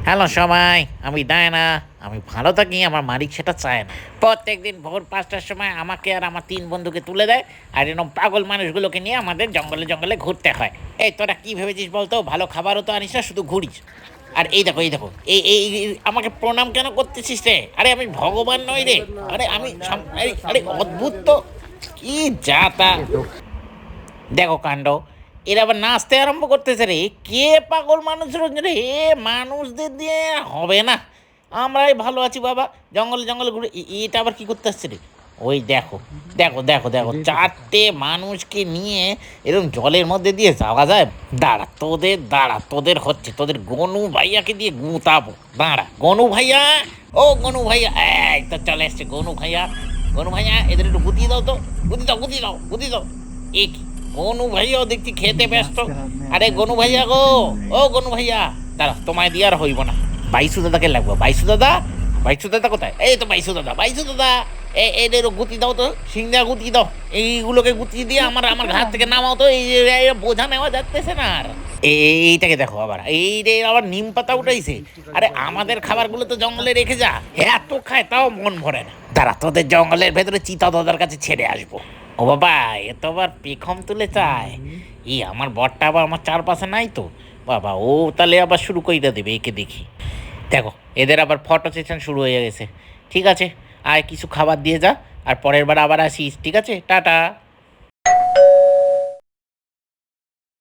Hello সবাই, আমি Diana. আমি ভালো থাকি, আমার মালিক সেটা চায় না। প্রত্যেকদিন ভোর 5টার সময় আমাকে আর আমার 3 বন্ধুকে তুলে দেয়, আর এরকম পাগল মানুষগুলোকে নিয়ে আমাদের জঙ্গলে জঙ্গলে ঘুরতে হয়। এই তোরা কি ভেবেছিস বলতো? ভালো খাবারও তো আনিস না, শুধু ঘুরিস। আর এই দেখো, এই দেখো, আমাকে প্রণাম কেন করতেছিস রে? আরে আমি ভগবান নই রে। আরে আমি আরে অদ্ভুত তো, কি যা তা। দেখো কাণ্ড, এরা আবার নাচতে আরম্ভ করতেছে রে। কে পাগল মানুষ রে? মানুষদের দিয়ে হবে না। আমরাই ভালো আছি বাবা, জঙ্গলে জঙ্গলে ঘুরে। এটা আবার কি করতে আসছে রে? ওই দেখো, দেখো দেখো দেখো, 4টে মানুষকে নিয়ে এরকম জলের মধ্যে দিয়ে যাওয়া যায়? দাঁড়া তোদের হচ্ছে, তোদের গনু ভাইয়াকে দিয়ে গুঁতাবো। দাঁড়া গনু ভাইয়া, ও গনু ভাইয়া, এই তো চলে এসছে গনু ভাইয়া। গনু ভাইয়া, এদের একটু গুতিয়ে দাও তো, গুতি দাও। এ কি, গনু ভাইয়াও দেখছি খেতে ব্যস্ত। আরে গনু ভাইয়া গো, ও গনু ভাইয়া, দাঁড়া, তোমায় দিয়ে আর হইব না। বাইশু দাদাকে লাগবো। বাইশু দাদা কোথায়? এই তো বাইশু দাদা। এদেরও গুতি দাও তো, সিংহা গুতি দাও। এইগুলোকে গুতি দিয়ে আমার আমার ঘাট থেকে নামাও তো। এই বোঝা নেওয়া যাচ্ছে না আর। এইটাকে দেখো আবার, এই রে আবার নিম পাতা উঠাইছে। আরে আমাদের খাবারগুলো তো জঙ্গলে রেখে যা, এত খায় তাও মন ভরে না। দাঁড়া, তোদের জঙ্গলের ভেতরে চিতা দাদার কাছে ছেড়ে আসবো। ও বাবা, এ তো আবার পেখম তুলে চায়। আমার বরটা আবার আমার চারপাশে নাই তো। বাবা, ও তাহলে আবার শুরু কইরা দেবে, একে দেখি। দেখো, এদের আবার ফটো সেশন শুরু হয়ে গেছে। ঠিক আছে, আর কিছু খাবার দিয়ে যা, আর পরের বার আবার আসিস। ঠিক আছে, টাটা।